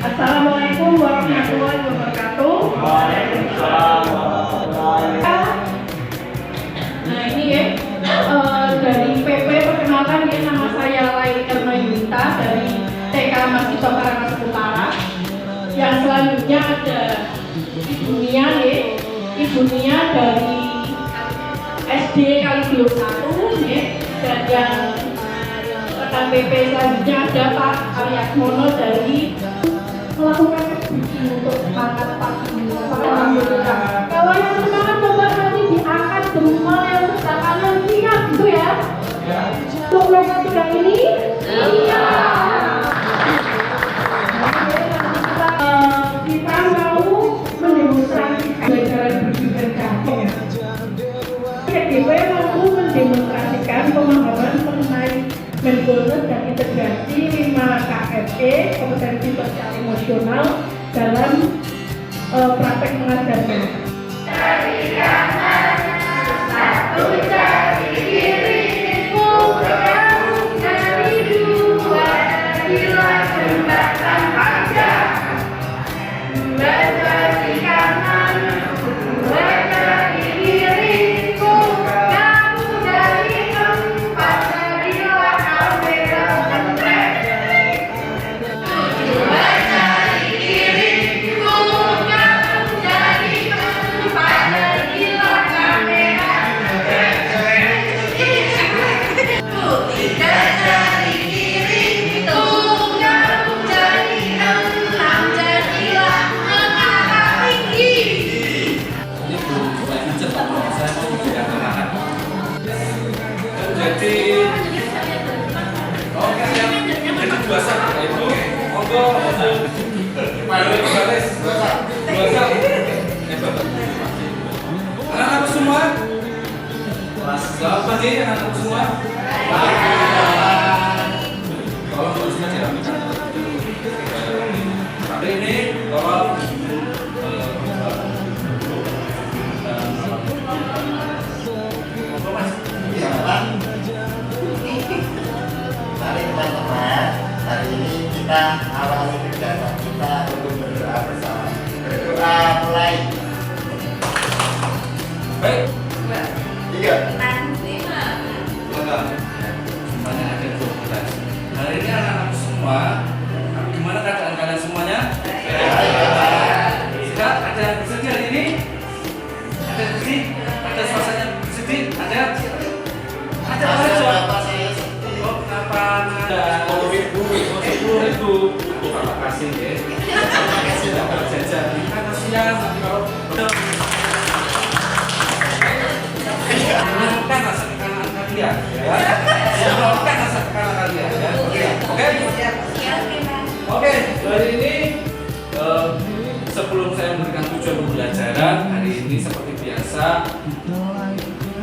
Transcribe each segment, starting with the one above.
Assalamualaikum warahmatullahi wabarakatuh. Nah ini ya, dari PP perkenalkan ya, nama saya Laili Erna Yunita dari TK Mahasiswa Karangasem Utara. Yang selanjutnya ada Ibu Nia ya, Ibu Nia dari SD Kaligliung 1 ya, dan yang rekan PP selanjutnya ada Pak Aryakmono dari melakukan untuk pangkat pagi. Alhamdulillah. Kalau yang semangat coba nanti diangkat jempol yang sebelah kanan siap gitu ya. Untuk logo sudah ini? Iya. Kita mau mendemonstrasikan pelajaran berpikir kreatif. KDW mampu mendemonstrasikan pemahaman mengenai mindfulness dan integrasi 5 KSE, kompetensi sosial emosional dalam praktek mengajarkan. Satu jari kiri, kamu jari dua, bila jembatan panjang. Dua jari kanan, dua jari kiri, kamu jari empat, jadilah kamera pentrek. Dua jari kiri, kamu jari empat, jadilah kamera pentrek. Tiga jari kiri, kamu jari enam, jadilah menara tinggi. Ini belum mulai cepat, saya mau bicara kenangan. Jadi, oke yang jadi dua sak, itu monggo baris dua sak. Anak-anak semua, jawab pagi anak-anak semua. Tolong tulisnya dirapikan. Hari ini tolong Mari teman-teman, hari ini kita awali kegiatan kita untuk berdoa bersama. Berdoa mulai. baik. Tiga. Semuanya ada 12. Hari ini anak-anak semua, gimana keadaan kalian semuanya? Sudah ada yang bersedih hari ini? Ada yang bersedih? Ada suasana bersedih? Ada? Ada apa aja? Oh, kenapa? Ada 10.000. Terima kasih ya. Tidak berjajan. Kan kasihan nanti kalau menyenangkan rasa kekanan kalian ya. Menyenangkan rasa kekanan kalian ya. Oke? Oke, hari ini sebelum saya memberikan tujuan pembelajaran, hari ini seperti biasa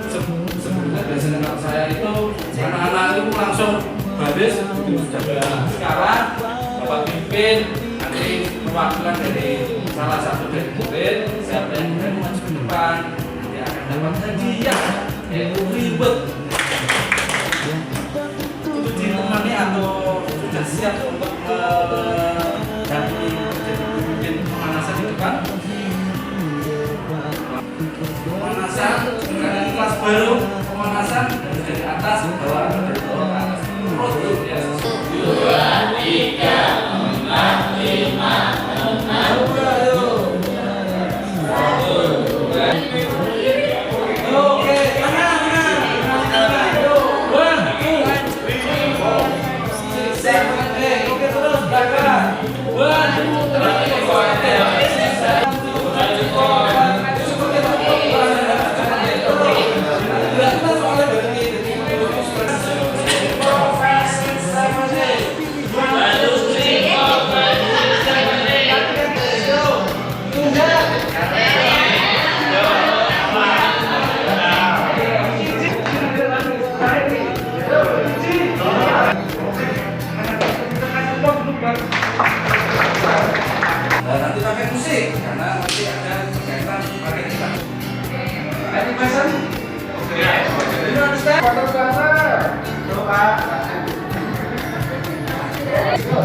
sebelumnya biasanya kalau saya itu anak-anak itu langsung baris sekarang Bapak pimpin nanti perwakilan dari salah satu dari murid siapa yang kemudian maju ke depan dia akan dapat hadiah yaitu ribet itu ditemani atau sudah siap untuk jadi pemanasan di depan pemanasan dengan kelas baru pemanasan dari atas ke bawah atau dari bawah ke atas terus ya 2, 3, 4, 5, 6, 7, 8. Oke, tangan. 1, 2, 3, 4, 5, 6, 7, 8. Oke, terus belakang. 1, 2, 3, 4, 5, 6, 7, 8. Mau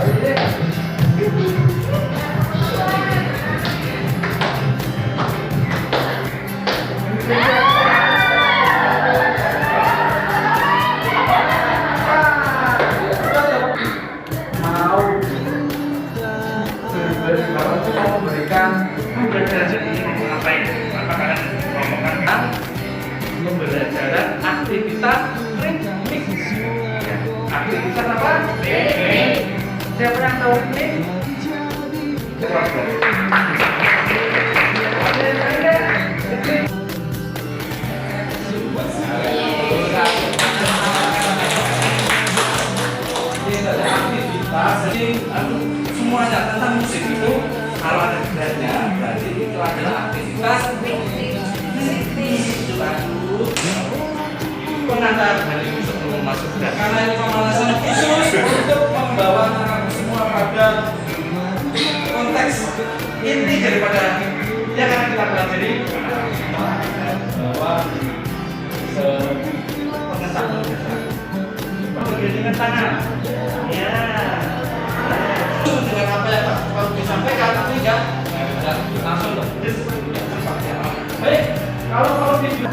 memberikan pembelajaran ini mau ngapain? Apa kalian ngomongkan pembelajaran aktivitas piknik? Ya, aktivitas apa? Piknik. Siapa yang tahu piknik? Keluarga. Aktivitas, jadi semuanya tentang musik itu kalau ada gelarnya berarti itu adalah aktivitas itu pengantar hari ini sebelum masuk gelar karena ini pemanasan khusus untuk membawa anak semua pada konteks inti daripada yang akan kita pelajari bahwa pengetahuan dengan tangan ya dengan apa yang Pak disampaikan tapi enggak langsung baik kalau video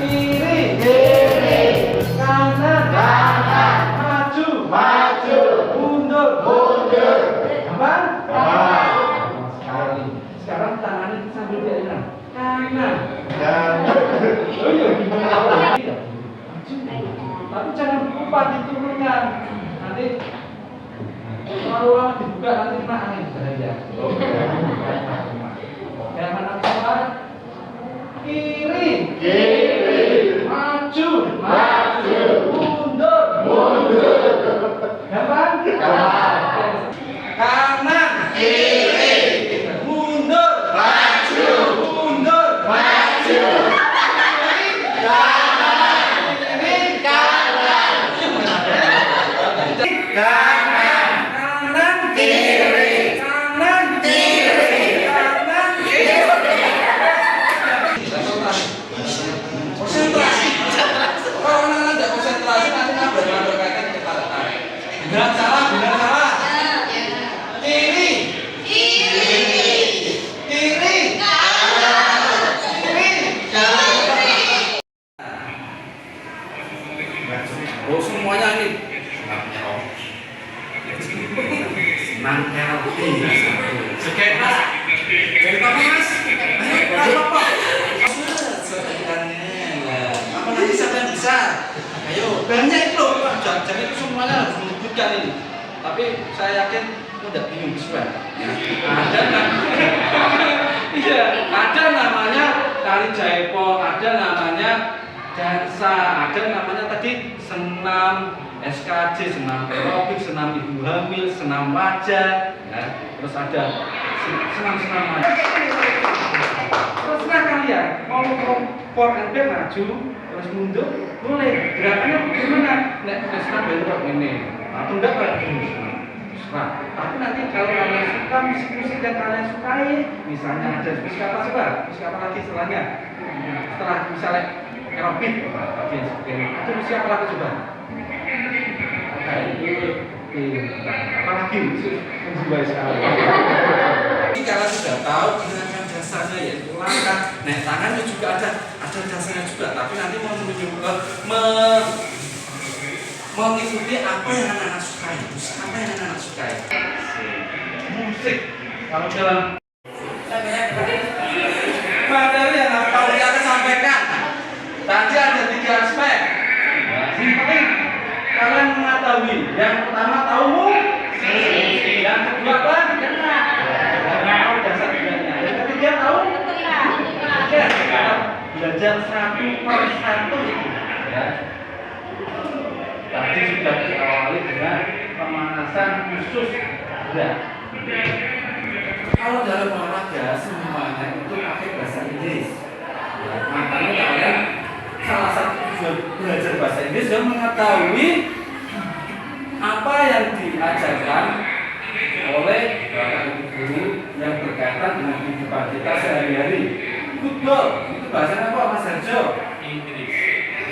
kiri kanan maju mundur gampang sekali sekarang tangannya sambil diayak kanan tapi jangan lupa diturunkan nanti terlalu lama dibuka nanti kena angin saja. Yang mana semua kiri maju mundur gampang kanan kiri mundur kanan kiri konsentrasi kalau anak tidak konsentrasi nanti berkaitan kita tertarik benar salah kiri oh semuanya ini senang LP skena dari apa mas? Apa? Apa nanti siapa yang bisa? Ayo banyak itu jangan itu semuanya harus menyebutkan ini tapi saya yakin udah bingung juga ada namanya tari jaipong, ada namanya dansa, ada namanya tadi senam SKJ, senam aerobik, senam ibu hamil, senam wajah, ya. Terus ada senam-senam wajah. Terserah kalian mau for and back maju, terus mundur, boleh. Gerakannya bagaimana? Nek senam bentrok ini, atau enggak Pak? Terserah. Tapi nanti kalau kalian suka musik-musik yang kalian sukai, misalnya ada musik apa coba? Musik apa lagi setelahnya? Setelah misalnya aerobik, ada musik apa lagi coba? Apalagi menjiwai sekali. Jadi kalau sudah tahu gerakan dasarnya yaitu langkah, naik tangannya juga ada dasarnya juga. Tapi nanti mau mengikuti apa yang anak-anak sukai, apa yang anak-anak sukai. Musik kalau dalam materi yang tahu dia akan sampaikan. Tadi ada 3 aspek. Yang penting kalian mengetahui. Yang pertama tahu musik, yang kedua apa? Tahu dasar bedanya. Yang ketiga tahu? Ya, belajar satu per satu itu. Ya. Tadi sudah diawali dengan pemanasan khusus berat. Kalau dalam olahraga semuanya itu pakai bahasa Inggris. Ya, makanya kalian salah satu tujuan belajar bahasa Inggris dan mengetahui apa yang diajarkan oleh bapak ibu guru yang berkaitan dengan kehidupan kita sehari-hari. Football itu bahasanya apa Mas Harjo? Inggris.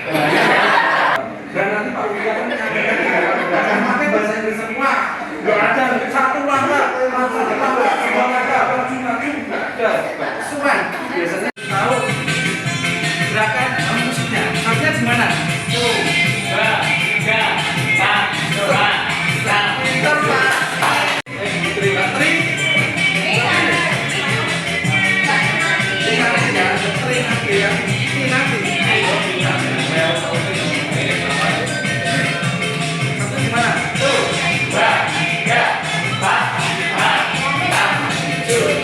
Dan nanti Pak Wika kan akan pakai bahasa Inggris semua. Nggak ada satu langkah, langsung ketawa, dua langkah, maju, nggak ada. Suman biasanya tahu gerakan musiknya. Sampai gimana? Tuh, dua, tiga, empat, lima, enam, tujuh.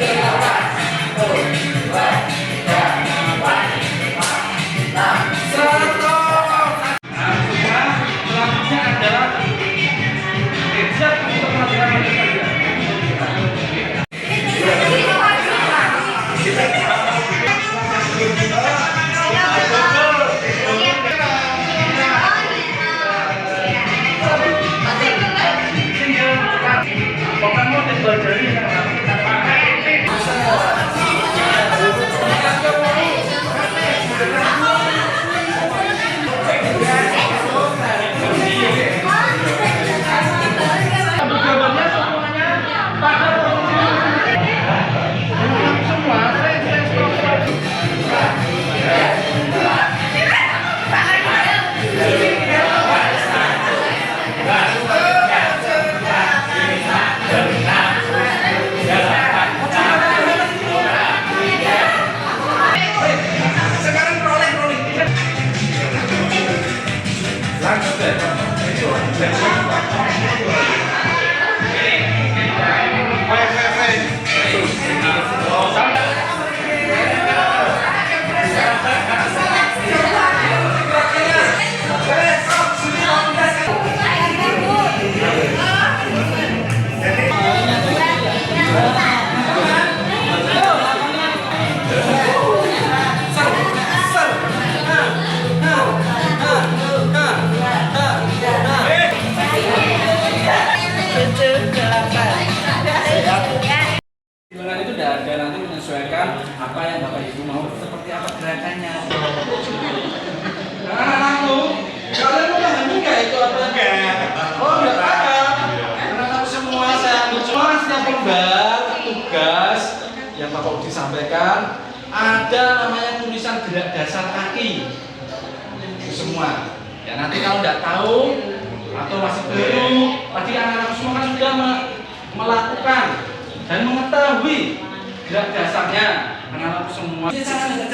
Apa yang Bapak Ibu mau, seperti apa gerakannya. Anak-anakku, kalian mau pahami nggak itu apa? Oh, nggak paham. Anak-anakku semua, saya ambil semua setiap lembar tugas yang Bapak Udi sampaikan ada namanya tulisan gerak dasar kaki. Itu semua. Ya nanti kalau nggak tahu atau masih baru, tadi anak-anakku semua kan sudah melakukan dan mengetahui gerak dasarnya. Anak-anakku semua. Biasanya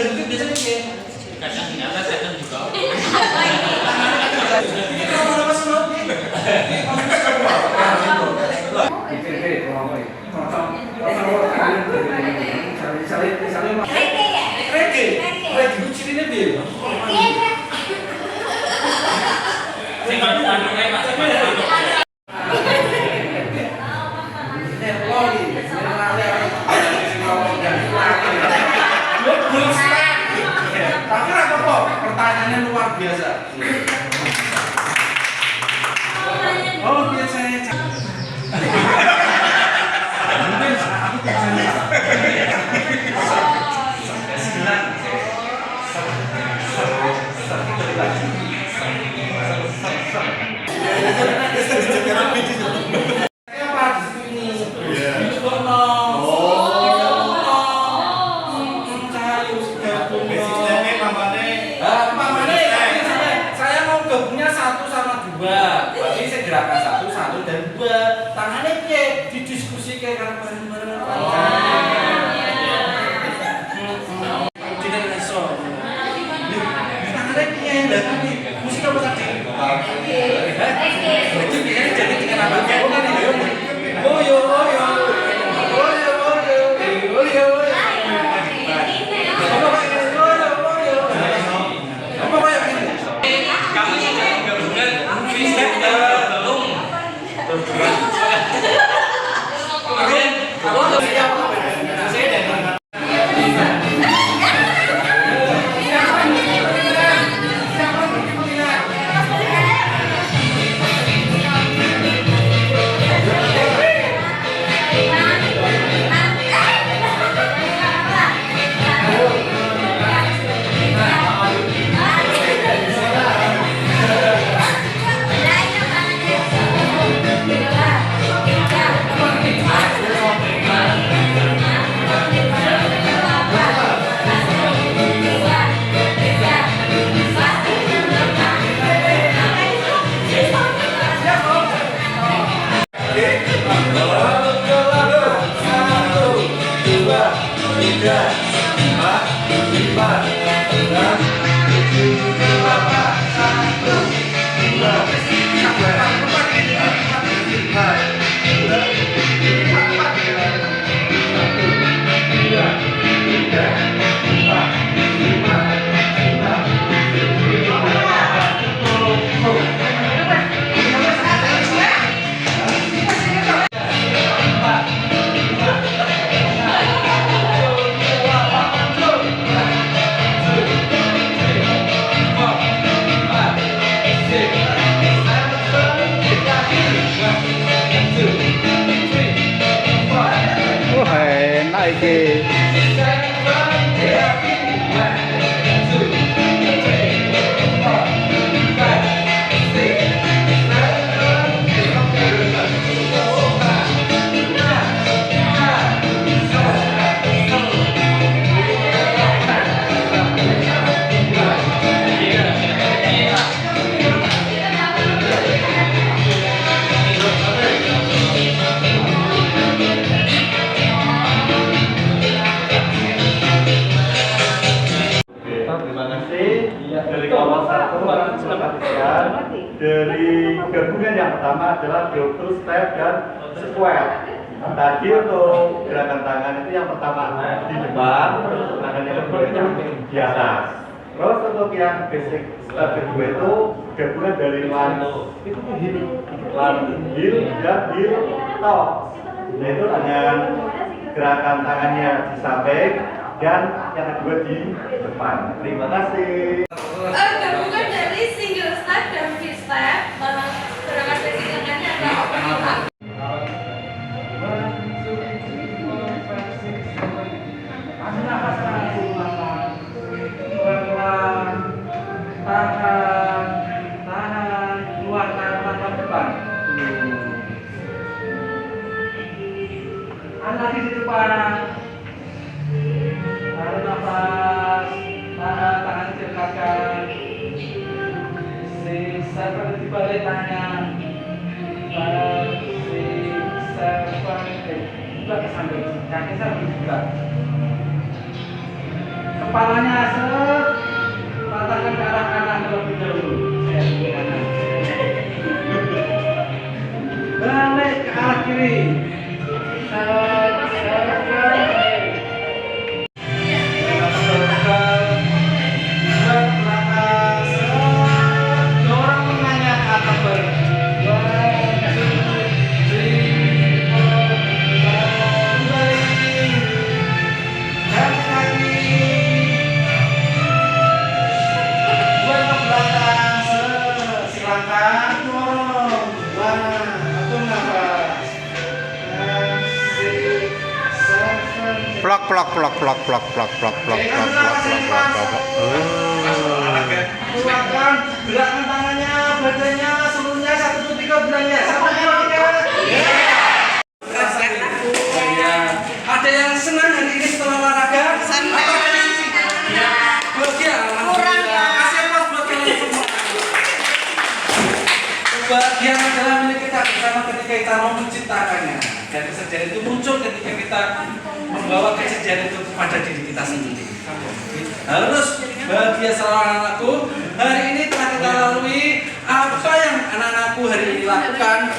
kadang di atas, kadang di bawah. Pertanyaannya luar biasa. Oh, biasanya mungkin aku berarti saya gerakan satu dan dua tangannya kayak didiskusikan karena bareng-bareng. Tidak iso. Tangannya kayak lah tapi musik apa tadi? Berarti biasanya jadi dengan apa? Oh yo. perhatikan dari gabungan yang pertama adalah double step dan square. Tadi untuk gerakan tangan itu yang pertama di depan, terus tangan yang kedua itu di atas. Terus untuk yang basic step kedua itu gabungan dari heel dan heel toss. Yaitu dengan gerakan tangannya di samping dan yang kedua di depan. Terima kasih. Gabungan dari single step dan free step. Gerakan basic tangannya adalah open up. Ambil nafas langsung pelan-pelan, tahan, keluarkan pelan-pelan depan. Lagi di depan. Tarik nafas, tahan, tangan dekatkan. Sisa di balik tangan. Buka ke samping, kaki sambil buka. Kepalanya patahkan ke arah kanan terlebih dahulu. Balik ke arah kiri. Dorong lengannya ke atas balik. Keluarkan gerakan tangannya, badannya, seluruhnya 1-3 bulannya. Sampai ada yang senang hari ini setelah olahraga? Senang. Bahagia. Kurang ya. Kasih aplaus buat kalian semua. Kebahagiaan adalah milik kita bersama ketika kita mau menciptakannya. Dan kesedihan itu muncul ketika kita membawa kesedihan itu kepada diri kita sendiri. Harus bahagia selalu anak-anakku. Hari ini telah kita lalui apa yang anak-anakku hari ini lakukan.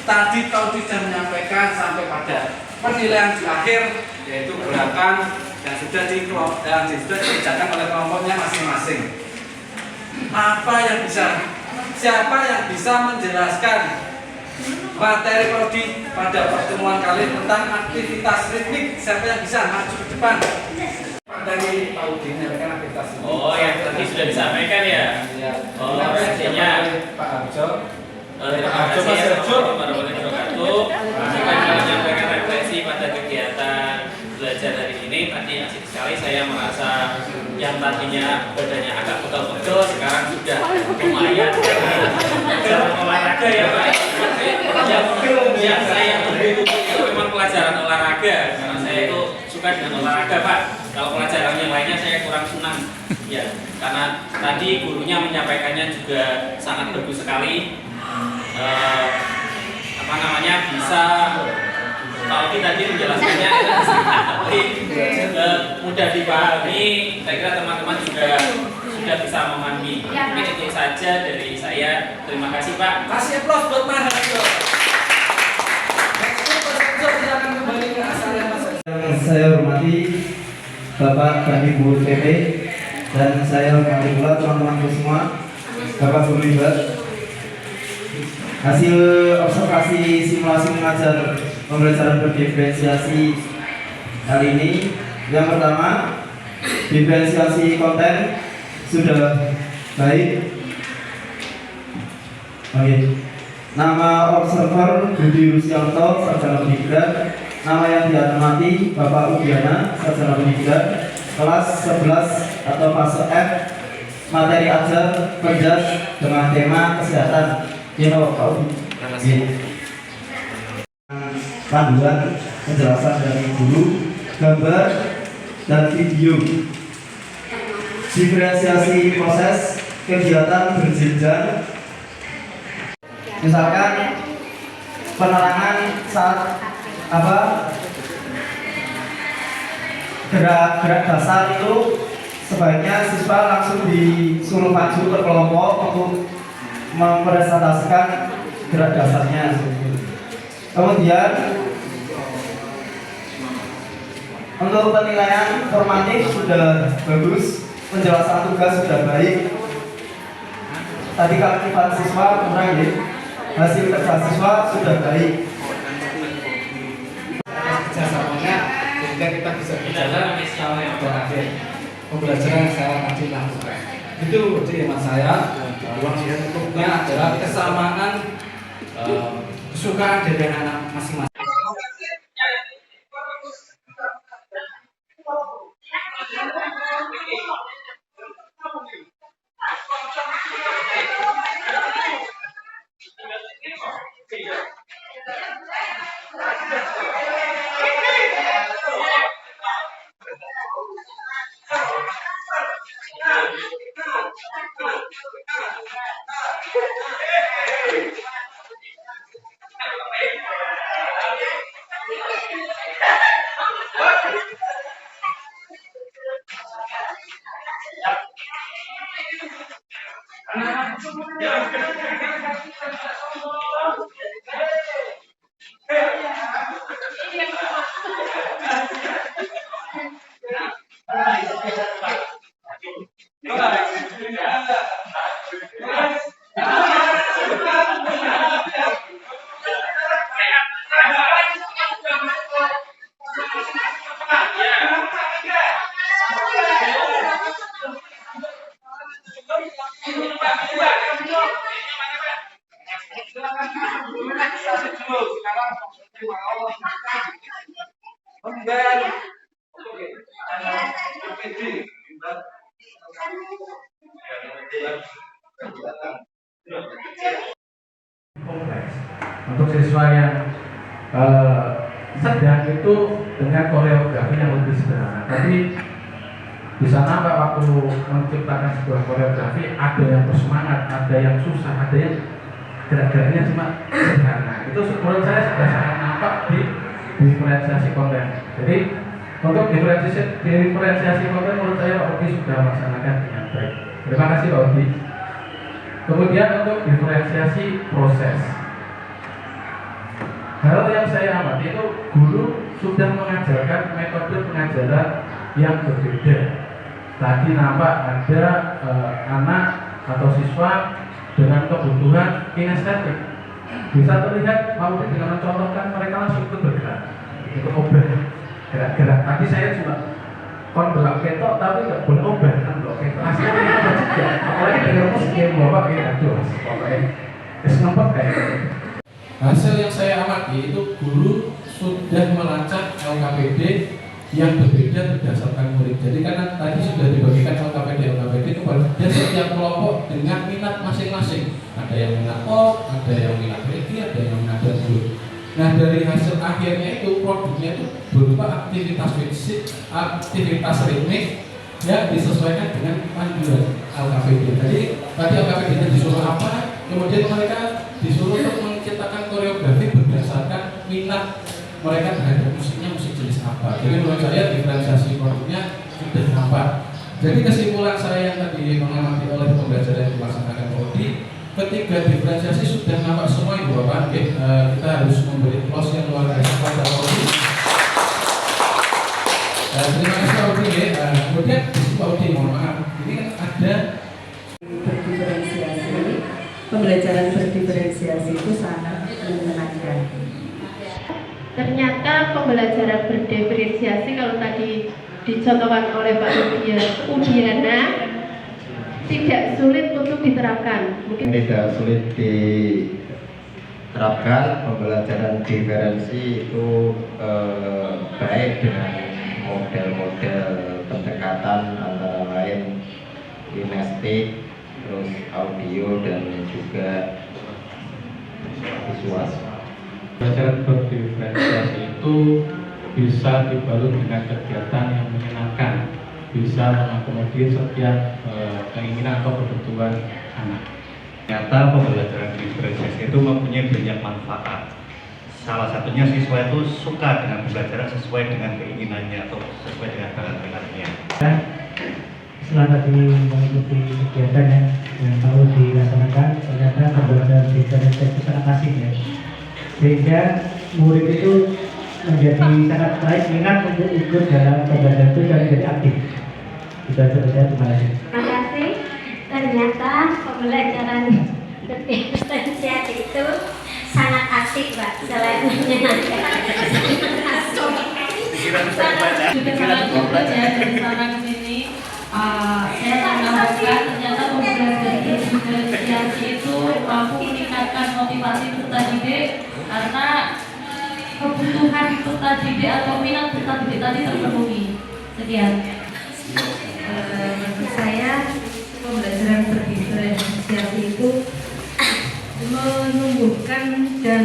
Tadi kau sudah menyampaikan sampai pada penilaian di akhir, yaitu gerakan yang sudah dikerjakan oleh kelompoknya masing-masing. Apa yang siapa yang bisa menjelaskan materi prodi pada pertemuan kali tentang aktivitas ritmik? Siapa yang bisa maju ke depan? Dari Pak Udin menyampaikan aktivitas ritmik. Oh, yang tadi sudah disampaikan ya? Oh, pastinya Pak Arjo. Terima kasih ya Assalamualaikum warahmatullahi wabarakatuh. Saya akan menyampaikan refleksi pada kegiatan belajar hari ini. Tadi asik sekali, saya merasa yang tadinya badannya agak pegel-pegel sekarang sudah lumayan dalam olahraga ya Pak. Yang saya tunggu itu memang pelajaran olahraga karena saya itu suka dengan olahraga Pak. Kalau pelajaran yang lainnya saya kurang senang ya, karena tadi gurunya menyampaikannya juga sangat bagus sekali. Bisa kalau kita tadi menjelaskannya mudah dipahami. Saya kira teman-teman juga sudah bisa memahami. Mungkin itu saja dari saya. Terima kasih Pak. Kasih aplaus buat Pak Harjo. Silakan kembali ke asalnya Mas. Yang saya hormati Bapak dan Ibu PP, dan saya hormati pula teman-temanku semua, Bapak Guru Libat. Hasil observasi simulasi mengajar pembelajaran berdiferensiasi kali ini, yang pertama, diferensiasi konten sudah baik. Oke. Nama observer Budi Rusyanto, sarjana pendidikan. Nama yang dihormati Bapak Udiana, sarjana pendidikan. Kelas 11 atau fase F, materi ajar kerjas dengan tema kesehatan. Panduan penjelasan dari guru, gambar dan video. Diferensiasi proses kegiatan berjenjang. Misalkan penerangan saat gerak dasar itu sebaiknya siswa langsung disuruh maju ke kelompok untuk mempresentasikan gerak dasarnya. Kemudian untuk penilaian formatif sudah bagus, penjelasan tugas sudah baik. Tadi keaktifan siswa kurang ya, hasil kerja siswa sudah baik. Kerjasamanya sehingga kita bisa berjalan secara yang terakhir pembelajaran secara adil langsung. Itu hemat saya. Untuknya adalah kesamaan kesukaan dari anak masing-masing. Untuk siswa yang sedang itu dengan koreografi yang lebih sederhana. Tapi bisa nampak waktu menciptakan sebuah koreografi ada yang bersemangat, ada yang susah, ada yang gerak-geraknya cuma sederhana. Itu menurut saya sudah sangat nampak di diferensiasi konten. Jadi untuk diferensiasi konten menurut saya Pak Udi sudah melaksanakan dengan baik. Terima kasih Pak Udi. Kemudian untuk diferensiasi proses. Hal yang saya amati itu guru sudah mengajarkan metode pengajaran yang berbeda. Tadi nampak ada anak atau siswa dengan kebutuhan kinestetik. Bisa terlihat mau dengan mencontohkan mereka langsung ikut bergerak, ikut obah, gerak-gerak. Tadi saya cuma kon belak ketok tapi nggak boleh obah kan belak ketok. Hasilnya kita juga. Apalagi dengan musik yang bapak kayak aduh, pokoknya es ngempet kayak. Hasil yang saya amati itu guru sudah melacak LKPD yang berbeda berdasarkan murid. Jadi karena tadi sudah dibagikan LKPD kepada setiap kelompok dengan minat masing-masing. Ada yang minat pop, ada yang minat reggae, ada yang minat dangdut. Nah dari hasil akhirnya itu produknya itu berupa aktivitas fisik, aktivitas ritmik yang disesuaikan dengan panduan LKPD. Jadi tadi LKPD-nya disuruh apa, kemudian mereka disuruh untuk menciptakan koreografi berdasarkan minat mereka terhadap musiknya, musik jenis apa. Jadi menurut saya diferensiasi produknya sudah nampak. Jadi kesimpulan saya yang tadi mengamati oleh pembelajaran yang dilaksanakan Odi, ketika diferensiasi sudah nampak semua Ibu Bapak, kita harus memberi close yang luar biasa pada Odi. Terima kasih Pak Odi. Kemudian Pak Odi, mohon maaf, ini kan ada berdiferensiasi. Pembelajaran berdiferensiasi itu sangat menyenangkan. Ternyata pembelajaran berdiferensiasi kalau tadi dicontohkan oleh Pak Udiana tidak sulit untuk diterapkan. Mungkin tidak sulit diterapkan. Pembelajaran diferensi itu baik dengan model-model pendekatan antara lain kinestik, terus audio dan juga visual. Pembelajaran berdiferensiasi itu bisa dibalut dengan kegiatan yang menyenangkan, bisa mengakomodir setiap keinginan atau kebutuhan anak. Ternyata pembelajaran diferensiasi itu mempunyai banyak manfaat. Salah satunya siswa itu suka dengan pembelajaran sesuai dengan keinginannya atau sesuai dengan bakat minatnya. setelah tadi mengikuti kegiatan yang perlu dilaksanakan, ternyata pembelajaran diferensiasi itu sangat asik ya, sehingga murid itu menjadi sangat baik minat untuk ikut dalam pembelajaran itu dan menjadi aktif. Itu saja, terima kasih. Terima kasih. Ternyata pembelajaran diferensiasi itu sangat asik, Pak. Selain menyenangkan. Saya menambahkan ternyata pembelajaran diferensiasi itu mampu meningkatkan motivasi peserta didik karena kebutuhan peserta didik atau minat peserta didik tadi terpenuhi. Sekian. Menurut saya pembelajaran berdiferensiasi itu menumbuhkan dan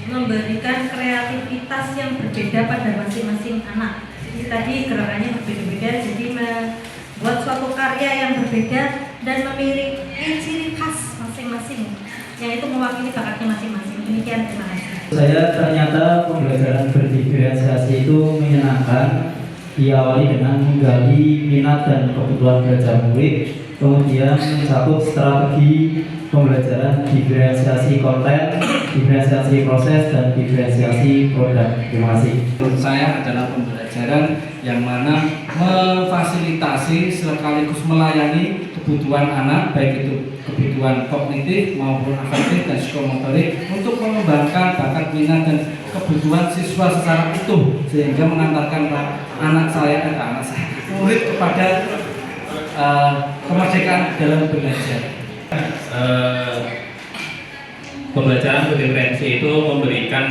memberikan kreativitas yang berbeda pada masing-masing anak. Jadi tadi gerakannya berbeda-beda, jadi membuat suatu karya yang berbeda dan memiliki ciri khas masing-masing, yang itu mewakili bakatnya masing-masing. Demikian, terima kasih. Saya ternyata pembelajaran berdiferensiasi itu menyenangkan, diawali dengan menggali minat dan kebutuhan belajar murid, kemudian mencakup strategi pembelajaran diferensiasi konten, diferensiasi proses, dan diferensiasi produk. Terima kasih. Menurut saya adalah pembelajaran yang mana memfasilitasi sekaligus melayani kebutuhan anak, baik itu kebutuhan kognitif maupun afektif dan psikomotorik, untuk mengembangkan bakat minat dan kebutuhan siswa secara utuh, sehingga mengantarkan murid kepada kemerdekaan dalam belajar. Pembelajaran berdiferensi itu memberikan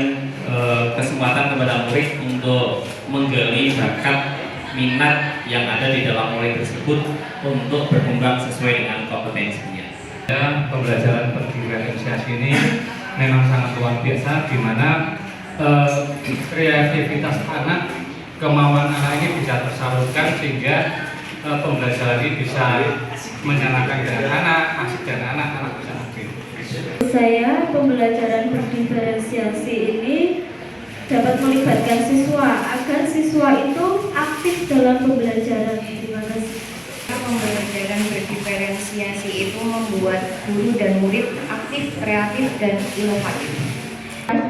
kesempatan kepada murid untuk menggali bakat minat yang ada di dalam murid tersebut untuk berkembang sesuai dengan kompetensinya. Pembelajaran berdiferensiasi ini memang sangat luar biasa, di mana kreativitas anak, kemauan anak ini bisa tersalurkan sehingga pembelajaran ini bisa menyenangkan dengan anak, asik dan anak bisa aktif. Saya pembelajaran berdiferensiasi ini dapat melibatkan siswa agar siswa itu aktif dalam pembelajaran. Terima kasih. Pembelajaran berdiferensiasi itu membuat guru dan murid aktif, kreatif, dan inovatif.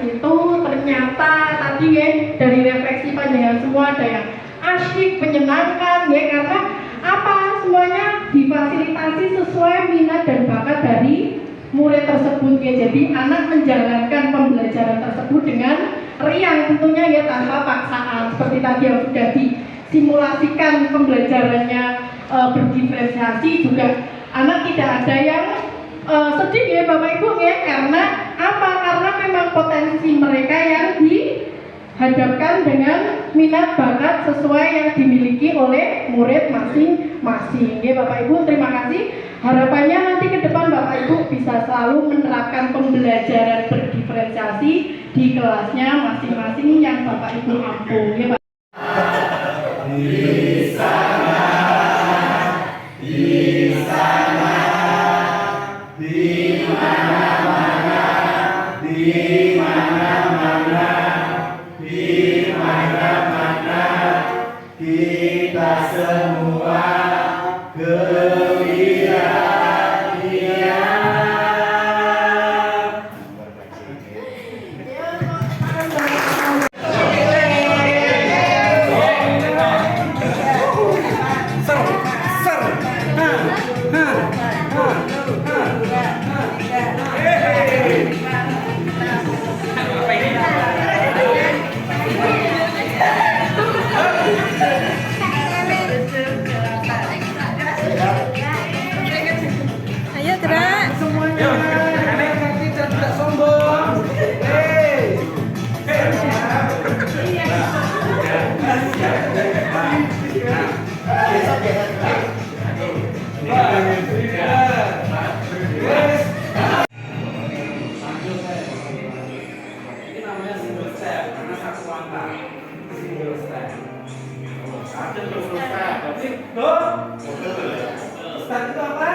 Itu ternyata tadi ya, dari refleksi panjangan semua ada yang asyik, menyenangkan ya, karena apa, semuanya difasilitasi sesuai minat dan bakat dari murid tersebut ya. Jadi anak menjalankan pembelajaran tersebut dengan riang tentunya ya, tanpa paksaan, seperti tadi yang sudah disimulasikan pembelajarannya berdiferensiasi juga. Anak tidak ada yang sedih ya Bapak Ibu ya, karena apa? Karena memang potensi mereka yang dihadapkan dengan minat bakat sesuai yang dimiliki oleh murid masing-masing ya Bapak Ibu. Terima kasih. Harapannya nanti ke depan Bapak Ibu bisa selalu menerapkan pembelajaran berdiferensiasi di kelasnya masing-masing yang Bapak Ibu mampu ya Pak. Kita semua berarti bulan itu apa?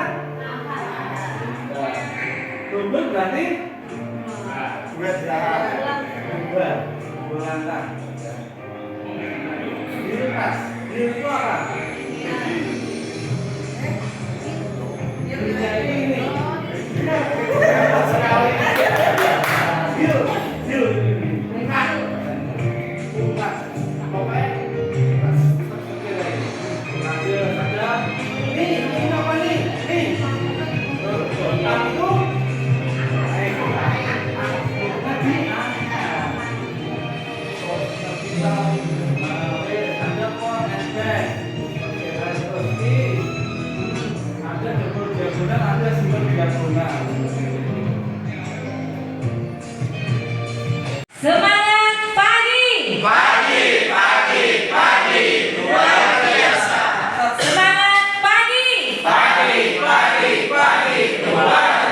Semangat pagi. Luar biasa. Semangat pagi. Luar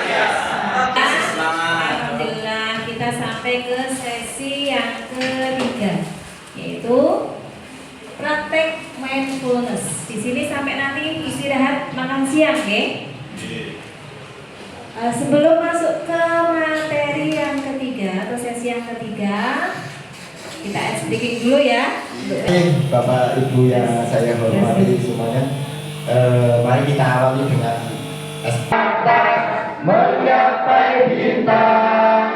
biasa. Alhamdulillah kita sampai ke sesi yang ketiga, yaitu praktek mindfulness. Di sini sampai nanti istirahat makan siang, oke? Sebelum masuk ke materi yang ketiga atau sesi yang ketiga, kita ice breaking dulu ya. Bapak Ibu yang saya hormati semuanya, mari kita awali dengan menggapai bintang,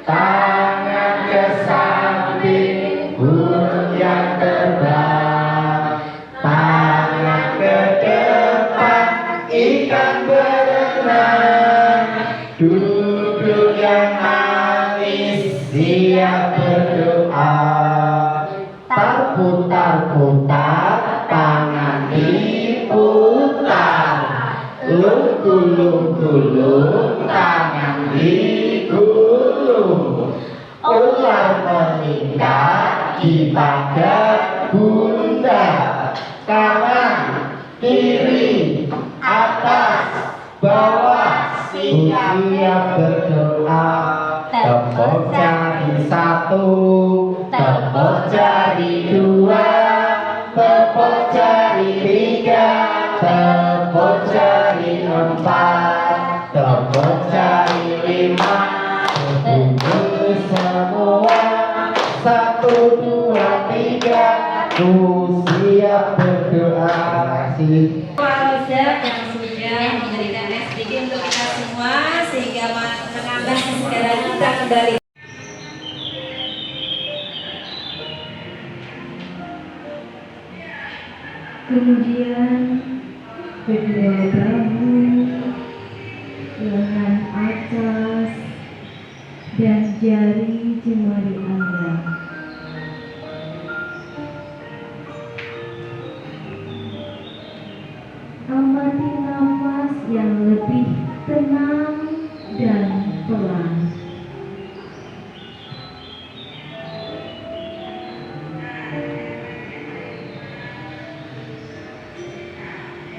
tangan ke samping, burung yang terbang, tangan ke depan, ikan berenang, duduk yang manis, siap berdoa, terputar-putar, tangan diputar, gulung-gulung, tangan digulung, ular meninggal di pagar bunda, kanan, kiri, atas, bawah, siap berdoa, tepuk jari satu, tepuk jari dua, tepuk jari tiga, tepuk jari empat, tepuk jari lima, tepuk semua, satu, dua, tiga, siap berdoa. Ustaz yang sudah memberikan SDG untuk kita semua sehingga menambah kesegaran kita kembali. Kemudian kedua bahu, lengan atas, dan jari jemari Anda. Amati nafas yang lebih tenang dan pelan.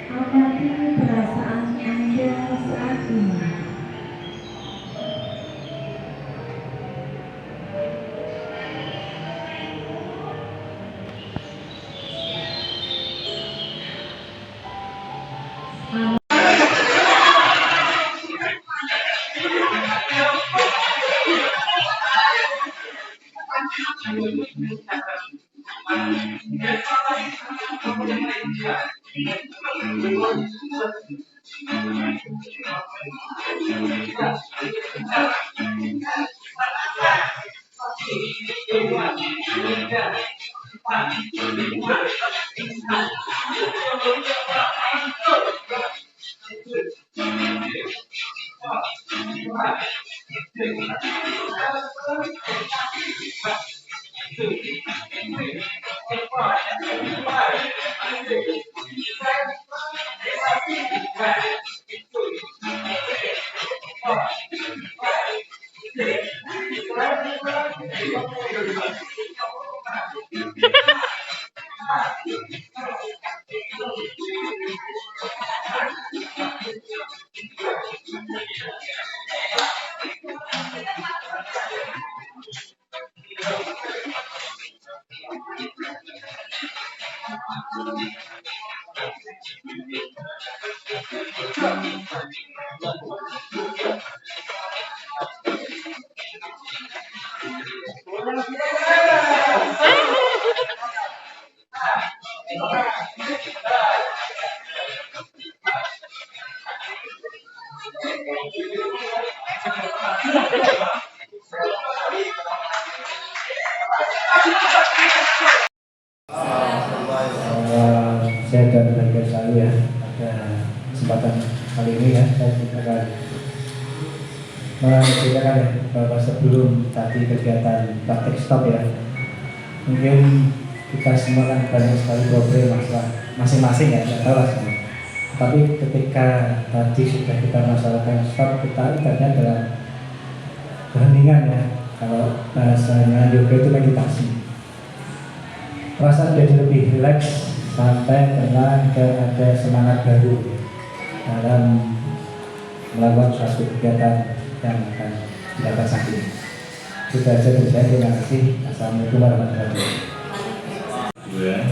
Amati perasaan Anda saat ini. Saya dan belajar selalu ya pada kesempatan kali ini ya, saya akan menceritakan ya bahwa sebelum tadi kegiatan praktek stop ya, mungkin kita semua kan banyak sekali problem masalah masing-masing ya, tidak tahu lah semua. Tapi ketika tadi sudah kita masalahkan stop, kita ibaratnya dalam keheningan ya, kalau bahasanya yoga itu meditasi. Perasaan jadi lebih rileks sampai tenang dan ada semangat baru dalam melakukan suatu kegiatan yang akan dilakukan saat ini. Itu saja dari saya, terima kasih. Assalamualaikum warahmatullahi wabarakatuh.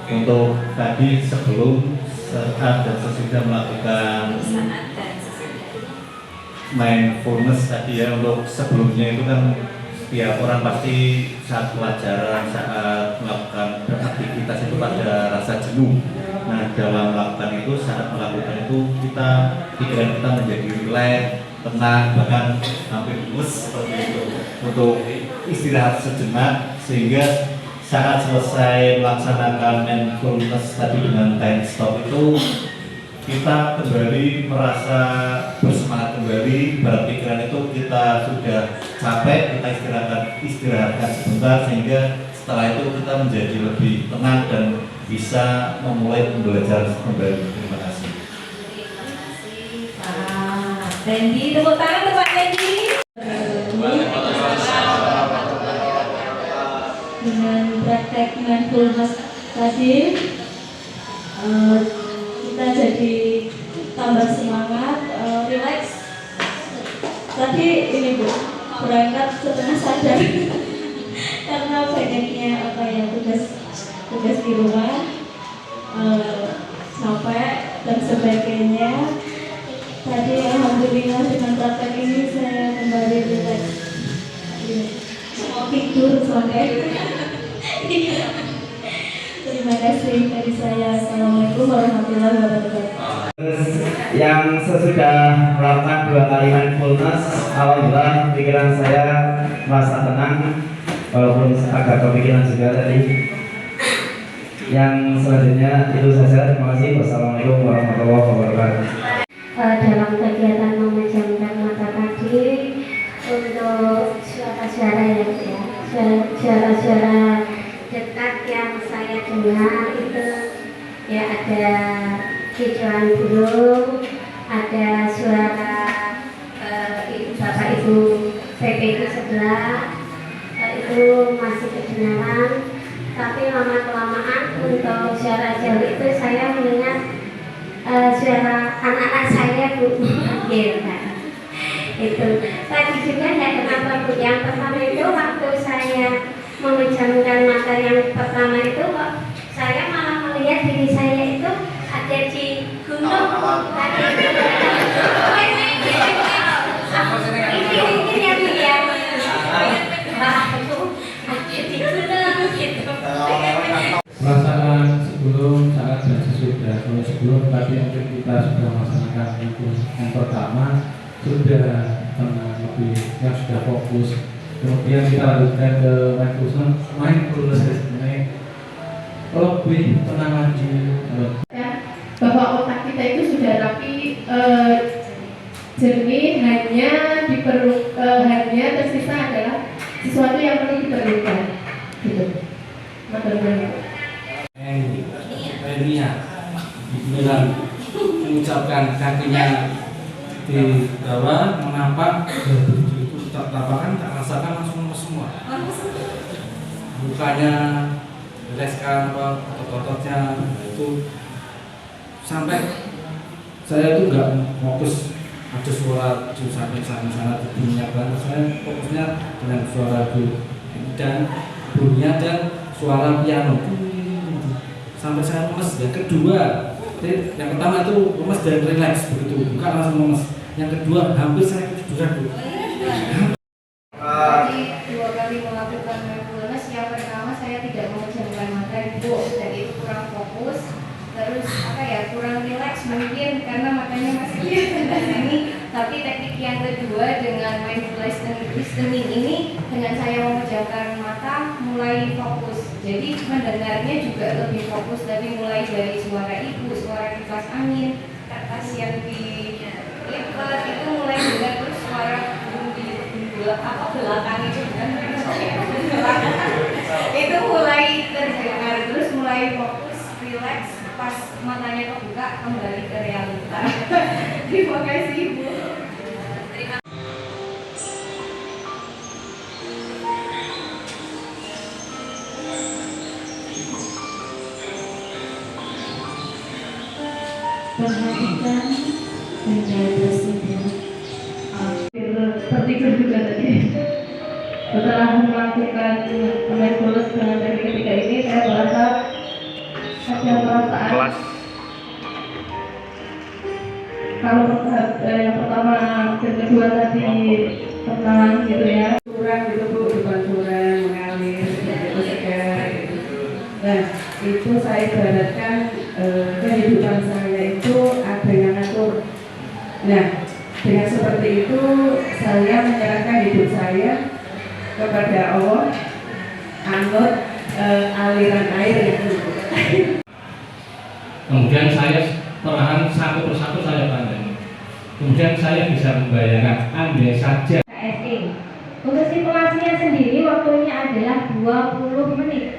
Untuk tadi sebelum, saat dan sesudah melakukan mindfulness tadi ya, untuk sebelumnya itu kan setiap orang pasti saat pelajaran, saat melakukan beraktivitas itu pada rasa jenuh. Nah, dalam melakukan itu, saat melakukan itu pikiran kita menjadi rileks, tenang, bahkan hampir puas seperti itu untuk istirahat sejenak, sehingga saat selesai melaksanakan mindfulness tadi dengan time stop itu kita kembali merasa bersemangat kembali, berpikiran itu kita sudah capek, kita istirahatkan sebentar, sehingga setelah itu kita menjadi lebih tenang dan bisa memulai belajar kembali. Terima kasih. Randy, tepuk tangan untuk Pak Randy. Dengan praktek mindfulness tadi, kita jadi tambah semangat, relax. Tadi ini Bu, berangkat setengah sadar karena banyaknya tugas di rumah, capek dan sebagainya. Tadi alhamdulillah dengan praktek ini saya kembali relax. Mau tidur sampai. Terima kasih dari saya. Assalamualaikum warahmatullahi wabarakatuh. Yang sesudah melakukan 2 kali mindfulness, alhamdulillah pikiran saya merasa tenang, walaupun agak kepikiran juga tadi. Yang selanjutnya itu saja. Terima kasih. Wassalamualaikum warahmatullahi wabarakatuh. Dalam kegiatan memejamkan mata tadi, untuk suara-suara suara-suara dekat yang saya dengar itu ya, ada kicauan burung, ada suara bapak ibu PP itu sebelah, itu masih kedengaran. Tapi lama kelamaan untuk suara jauh itu saya mendengar suara anak-anak saya Bu. Gitu. Itu tadi juga ya, kenapa Bu, yang pertama itu waktu saya memejamkan mata yang pertama itu kok saya malah melihat diri saya itu ada di gunung tadi. Ini yang lihat itu ada di gunung gitu. Perasaan sebelum, saat dan sesudah. Kalau sebelum tadi mungkin kita sudah melaksanakan yang pertama, sudah tenang lebih, yang sudah fokus. Kemudian kita lanjutkan ke mindfulness ini lebih tenang lagi. Bahwa otak kita itu sudah rapi, jernih, hanya tersisa adalah sesuatu yang perlu diperlukan. Gitu. Akhirnya bilang mengucapkan kakinya di bawah, menapak, itu tapakan tak rasakan langsung lemes semua. Mukanya bereskan, otot-ototnya itu sampai saya itu nggak fokus ada suara di sana bunyinya banget. Saya fokusnya dengan suara dan bunyinya dan suara piano. Sampai saya lemes. Yang kedua, yang pertama itu lemes dan relax begitu, bukan langsung lemes. Yang kedua hampir saya ketiduran Bu. Jadi 2 kali melakukan mindfulness, yang pertama saya tidak memejamkan mata Bu, dan itu kurang fokus. Terus kurang relax mungkin karena matanya masih lihat ini. Tapi yang kedua dengan mindfulness listening ini, dengan saya memejamkan mata mulai fokus. Jadi mendengarnya juga lebih fokus, tadi mulai dari suara ibu, suara kipas angin, kertas yang dilipat itu mulai dengar, terus suara di belakang itu kan itu mulai terdengar, terus mulai fokus, relax, pas matanya kebuka kembali ke realita. Terima kasih Ibu. Perhatikan benda tersebut. Berpikir juga tadi. Setelah melakukan mindfulness dengan teknik ketiga ini, saya merasa ada perasaan. Kalau yang pertama dan kedua tadi tenang gitu ya. Curang gitu Bu, bukan curang, mengalir, gitu segar. Nah, itu saya ibaratkan kehidupan saya itu ada yang ngatur. Nah, dengan seperti itu saya menyerahkan hidup saya kepada Allah, anut aliran air itu. Kemudian saya perlahan satu persatu saya pandang. Kemudian saya bisa membayangkan andai saja. KSE. Untuk simulasinya sendiri waktunya adalah 20 menit.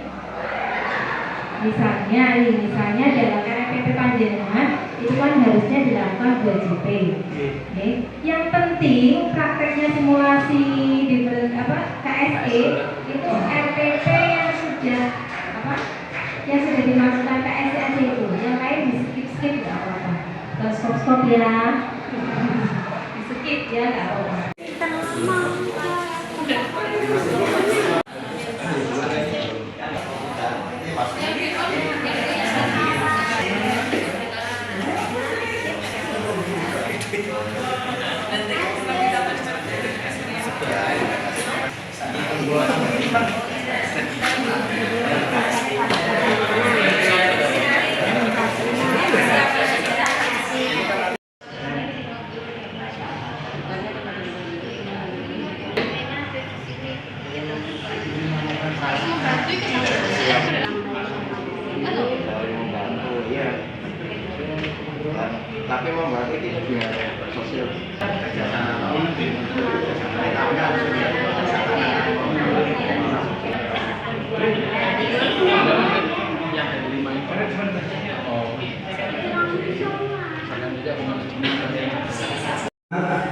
Misalnya dalam KRPP panjenengan itu kan harusnya dilakukan 2 JP. Okay. Yang penting prakteknya simulasi di KSE itu RPP yang sudah dimasukkan KSE aja itu. Yang lain di skip nggak apa-apa. Terus stop ya. Di skip ya nggak apa-apa. Tapi membantu itu juga sosial.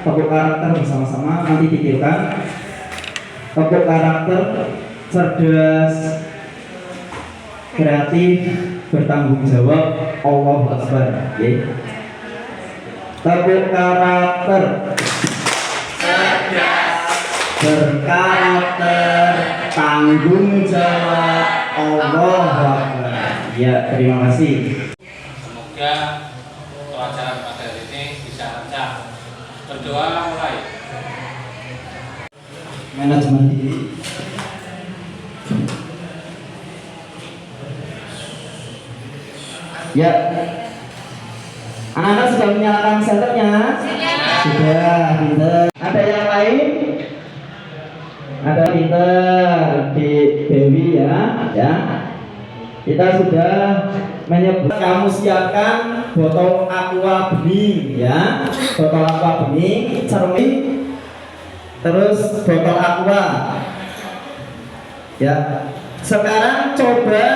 Tokoh karakter bersama-sama nanti pikirkan. Tokoh karakter cerdas, kreatif, bertanggung jawab, Allahu Akbar. Okay. Tokoh karakter cerdas, berkarakter, tanggung jawab, Allahu Akbar. Ya, terima kasih. Semoga pelajaran pada hari ini bisa lancar. Berdoa mulai. Manajemen diri. Ya, anak-anak sudah menyalakan senternya? Sudah, pinter. Ada yang lain? Ada pinter di Dewi ya, ya. Kita sudah menyebut kamu siapkan botol aqua bening ya, botol aqua bening, cermin, terus botol aqua. Ya. Sekarang coba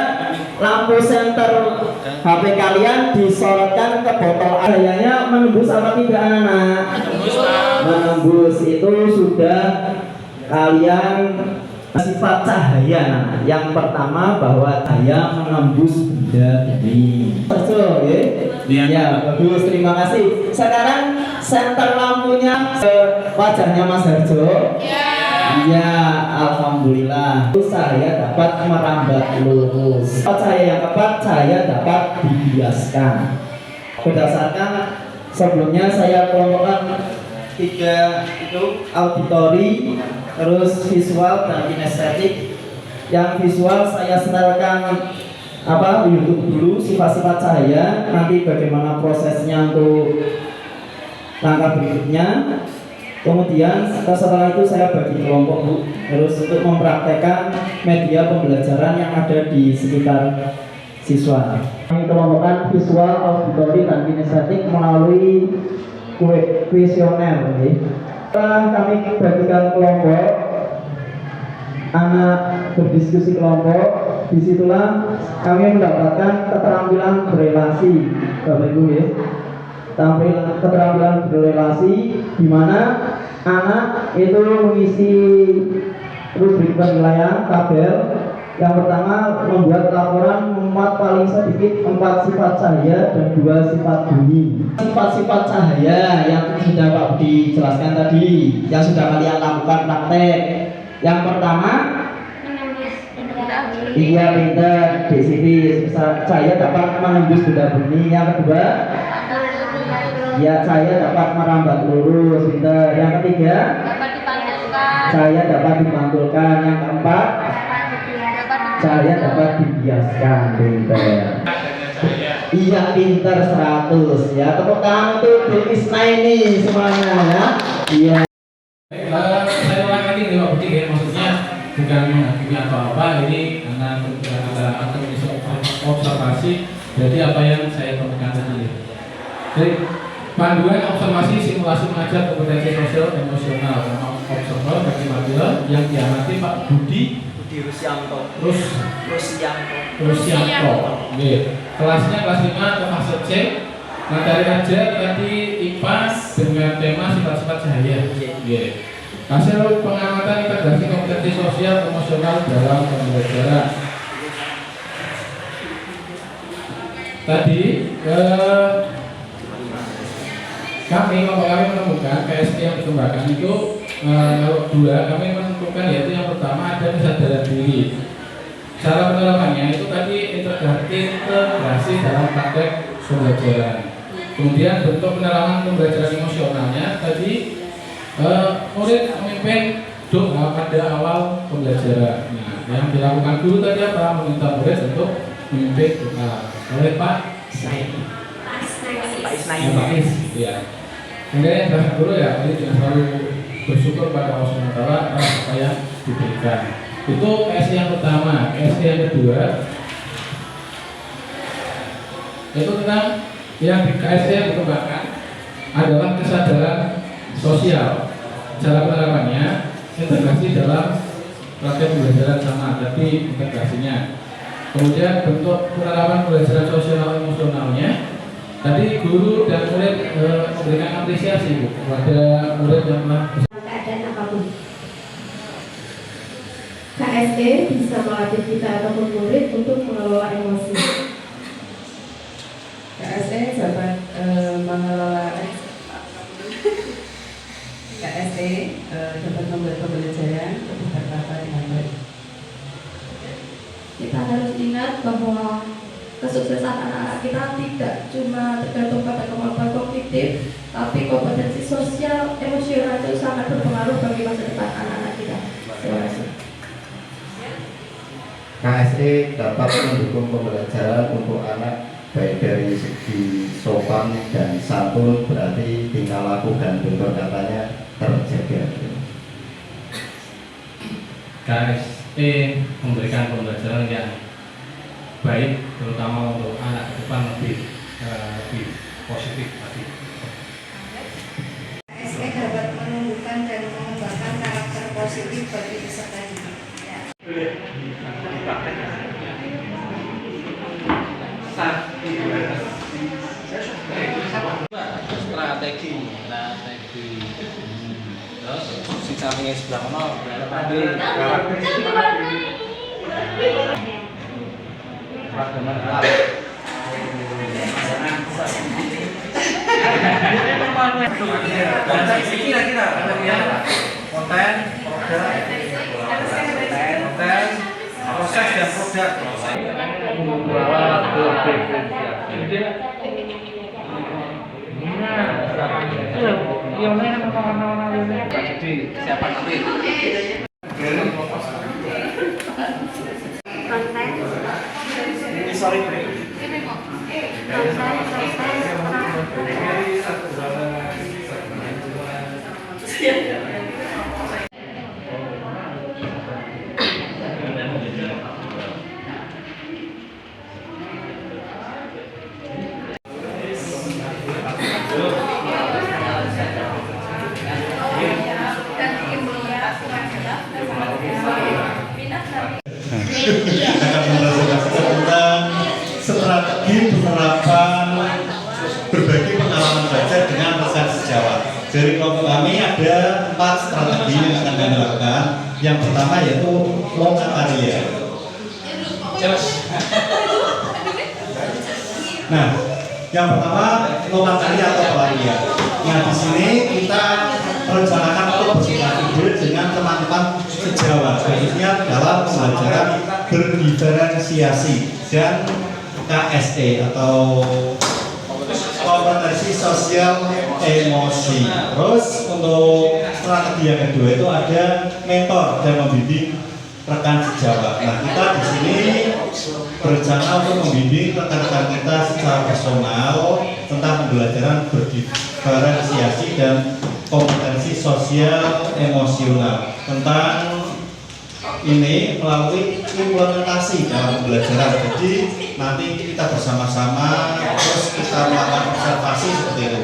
lampu senter HP kalian disorotkan ke botol airnya, menembus apa tidak anak-anak? Menembus. Itu sudah kalian sifat cahaya. Yang pertama bahwa cahaya menembus benda ini. Betul, ya? Ya, bagus. Terima kasih. Sekarang senter lampunya ke wajahnya Mas Harjo. Iya, alhamdulillah. Saya dapat merambat lurus. Cahaya yang tepat, saya dapat dibiaskan. Berdasarkan sebelumnya saya kelompokkan 3 itu auditori, terus visual dan kinestetik. Yang visual saya setelkan YouTube dulu sifat-sifat cahaya, nanti bagaimana prosesnya untuk langkah berikutnya. Kemudian setelah itu saya bagi kelompok Bu, terus untuk mempraktekkan media pembelajaran yang ada di sekitar siswa. Kami kelompokkan visual, auditory, dan kinestetik melalui kuesioner. Setelah kami bagikan kelompok, anak berdiskusi kelompok, disitulah kami mendapatkan keterampilan berelasi, Bapak Ibu ya. Keterampilan berelasi di mana anak itu mengisi rubrik penilaian tabel. Yang pertama, membuat laporan memuat paling sedikit 4 sifat cahaya dan 2 sifat bunyi. Sifat-sifat cahaya yang sudah Pak Budi jelaskan tadi, yang sudah kalian lakukan praktek. Yang pertama, iya pinter, disiplin, saya dapat menembus benda bunyi. Yang kedua, ya saya dapat merambat lurus, pinter. Yang ketiga, saya dapat dipantulkan. Yang keempat, saya dapat dibiaskan, pinter. Iya pinter 100 ya. Tepuk tangan untuk Isna ini semuanya ya. Iya. Saya ulang lagi nih Pak Budi ya, maksudnya bukan menghakimi atau apa, ini karena akan bisa observasi. Jadi apa yang saya temukan tadi. Jadi panduan observasi simulasi mengajar kompetensi sosial emosional sama observer bagi material yang diamati Pak Budi Rusianto. Kelasnya kelas 5 atau fase C. Materi aja tadi IPA dengan tema sifat-sifat cahaya. Hasil pengamatan integrasi kompetensi sosial emosional dalam pembelajaran. Tadi kami menemukan KSP yang dikembangkan itu kalau 2 kami menemukan, yaitu yang pertama ada kesadaran diri. Cara penerapannya itu tadi integrasi dalam praktek pembelajaran. Kemudian bentuk penerapan pembelajaran emosionalnya tadi murid memimpin doa pada awal pembelajaran. Nah, yang dilakukan guru tadi apa? Meminta murid untuk memimpin doa oleh Pak Isnaini. Ya. Kemudian yang terakhir dulu ya, ini jangan selalu bersyukur pada Allah SWT atas apa yang diberikan. Itu KSD yang pertama. KSD yang kedua itu tentang yang di KSD yang dikembangkan adalah kesadaran sosial. Cara penerapannya integrasi dalam praktek pembelajaran sama, tapi integrasinya. Kemudian bentuk penerapan pembelajaran sosial emosionalnya. Tadi guru dan murid memberikan apresiasi kepada murid yang telah keadaan apapun. KSD bisa melatih kita ataupun murid untuk mengelola emosi. KSD dapat mengelola KSD dapat membuat pembelajaran lebih tertata dengan baik. Kita harus ingat bahwa kesuksesan anak-anak kita tidak cuma tergantung pada kemampuan kognitif, tapi kompetensi sosial, emosional itu sangat berpengaruh bagi masa depan anak-anak kita. Terima kasih. KSD dapat mendukung pembelajaran untuk anak baik dari segi sopan dan santun, berarti tingkah laku dan tutur katanya terjaga. KSD memberikan pembelajaran yang baik, terutama untuk anak ke depan lebih positif tadi. KSD dapat menumbuhkan dan mengembangkan karakter positif bagi peserta didik. Strategi. Terus si sampingnya sebelah mana? Ragaman alam. Kira-kira konten, proses dan produk. Jadi siapa nanti? Sorry, akan menjelaskan tentang strategi penerapan berbagi pengalaman belajar dengan rekan sejawat. Dari kelompok kami ada 4 strategi yang akan kami lakukan. Yang pertama yaitu lokakarya. Nah, yang pertama lokakarya atau pelarian. Nah, di sini kita merencanakan untuk bertukar ide dengan teman-teman sejawat, khususnya dalam pembelajaran berdiferensiasi dan KSE atau kompetensi sosial emosi. Terus untuk strategi yang kedua itu ada mentor dan membimbing rekan sejawat. Nah, kita di sini berencana untuk membimbing rekan-rekan kita secara personal tentang pembelajaran berdiferensiasi dan kompetensi sosial emosional tentang ini melalui implementasi dalam pembelajaran. Jadi nanti kita bersama-sama terus kita melakukan observasi seperti itu.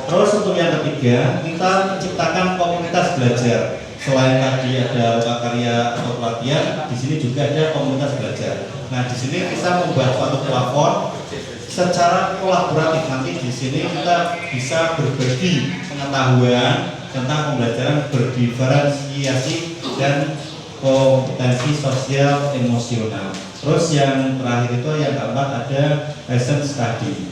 Terus untuk yang ketiga kita menciptakan komunitas belajar. Selain tadi ada lokakarya atau pelatihan, di sini juga ada komunitas belajar. Nah, di sini kita membuat suatu platform secara kolaboratif. Nanti di sini kita bisa berbagi pengetahuan tentang pembelajaran berdiferensiasi dan kompetensi sosial emosional. Terus yang terakhir itu yang keempat ada lesson study.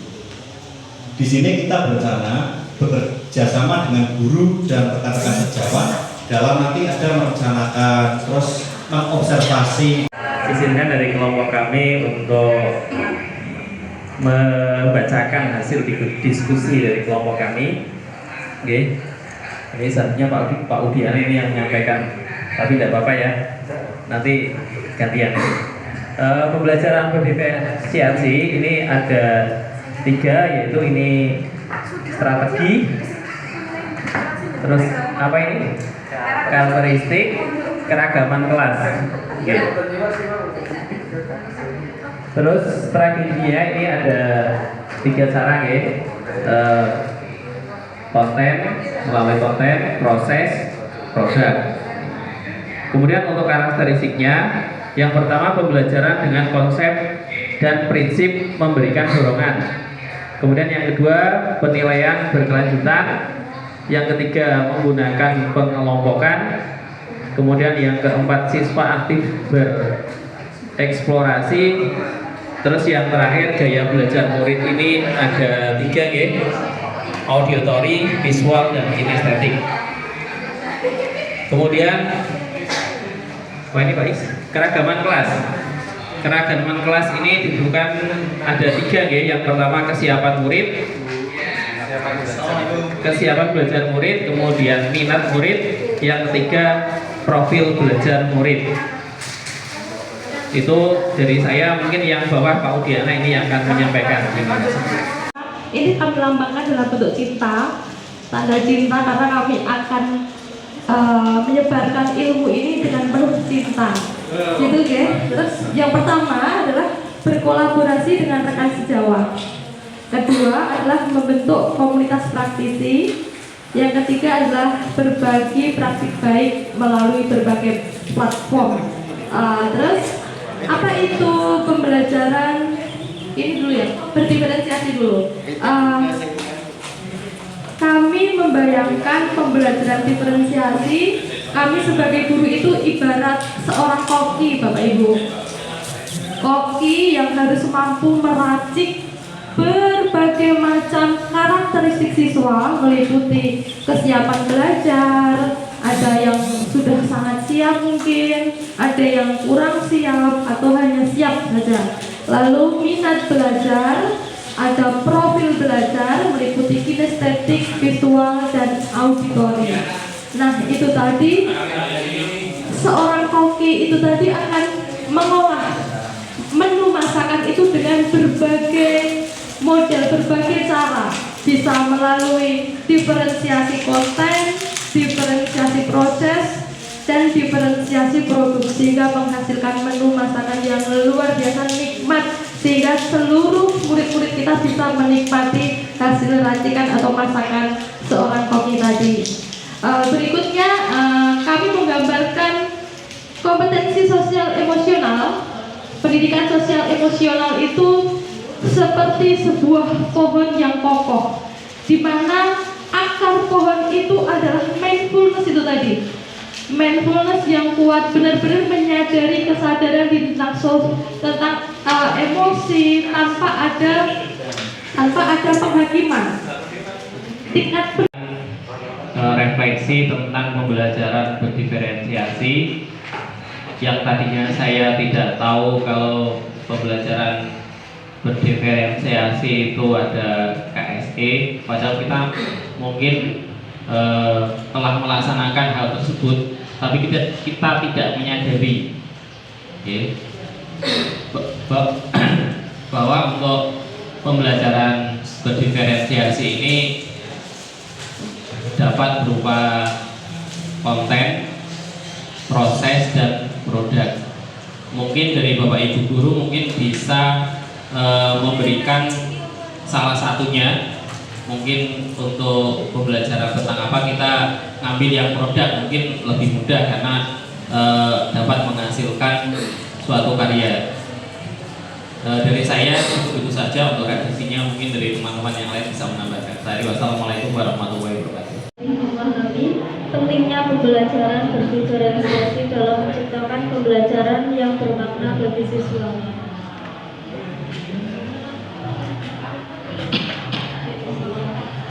Di sini kita berencana bekerja sama dengan guru dan rekan-rekan sejawat dalam nanti ada merencanakan terus mengobservasi. Izinkan dari kelompok kami untuk membacakan hasil diskusi dari kelompok kami. Oke. Ini selanjutnya Pak Udiana ini yang menyampaikan, tapi tidak apa-apa ya. Nanti gantian. Pembelajaran berdiferensiasi ini ada 3, yaitu ini strategi. Terus apa ini? Karakteristik, keragaman kelas. Oke. Terus strateginya ini ada 3 cara ya. Konten, melalui konten, proses, produk. Kemudian untuk karakteristiknya, yang pertama pembelajaran dengan konsep dan prinsip memberikan dorongan. Kemudian yang kedua penilaian berkelanjutan. Yang ketiga menggunakan pengelompokan. Kemudian yang keempat siswa aktif bereksplorasi. Terus yang terakhir gaya belajar murid ini ada 3 ya. Auditory, visual, dan kinestetik. Kemudian ini Pak Is, keragaman kelas. Keragaman kelas ini ditentukan ada 3 ya. Yang pertama kesiapan murid, kesiapan belajar murid, kemudian minat murid, yang ketiga profil belajar murid. Itu dari saya, mungkin yang bawah Pak Udiana ini yang akan menyampaikan. Terima kasih. Ini kami lambangkan dalam bentuk cinta, tanda cinta, karena kami akan menyebarkan ilmu ini dengan penuh cinta, gitu ya. Terus yang pertama adalah berkolaborasi dengan rekan sejawat. Kedua adalah membentuk komunitas praktisi. Yang ketiga adalah berbagi praktik baik melalui berbagai platform. Terus apa itu pembelajaran? Ini dulu ya, berdiferensiasi dulu. Kami membayangkan pembelajaran diferensiasi, kami sebagai guru itu ibarat seorang koki, Bapak Ibu. Koki yang harus mampu meracik berbagai macam karakteristik siswa, meliputi kesiapan belajar, ada yang sudah sangat siap mungkin, ada yang kurang siap atau hanya siap saja. Lalu minat belajar, ada profil belajar meliputi kinestetik, visual, dan auditori. Nah, itu tadi seorang koki itu tadi akan mengolah menu masakan itu dengan berbagai model, berbagai cara, bisa melalui diferensiasi konten, diferensiasi proses dan diferensiasi produk sehingga menghasilkan menu masakan yang luar biasa nikmat, sehingga seluruh murid-murid kita bisa menikmati hasil racikan atau masakan seorang koki tadi. Berikutnya kami menggambarkan kompetensi sosial emosional. Pendidikan sosial emosional itu seperti sebuah pohon yang kokoh, di mana akar pohon itu adalah mindfulness itu tadi. Mindfulness yang kuat, benar-benar menyadari kesadaran tentang emosi tanpa ada penghakiman. Tingkat refleksi tentang pembelajaran berdiferensiasi yang tadinya saya tidak tahu kalau pembelajaran berdiferensiasi itu ada KSE, padahal kita mungkin telah melaksanakan hal tersebut, tapi kita tidak menyadari, bahwa untuk pembelajaran berdiferensiasi ini dapat berupa konten, proses, dan produk. Mungkin dari Bapak Ibu Guru mungkin bisa memberikan salah satunya. Mungkin untuk pembelajaran tentang apa kita ngambil yang produk mungkin lebih mudah karena dapat menghasilkan suatu karya. Dari saya itu saja untuk redaksinya, mungkin dari teman-teman yang lain bisa menambahkan. Wassalamualaikum warahmatullahi wabarakatuh. Pentingnya pembelajaran berdiferensiasi dalam menciptakan pembelajaran yang bermakna bagi siswa.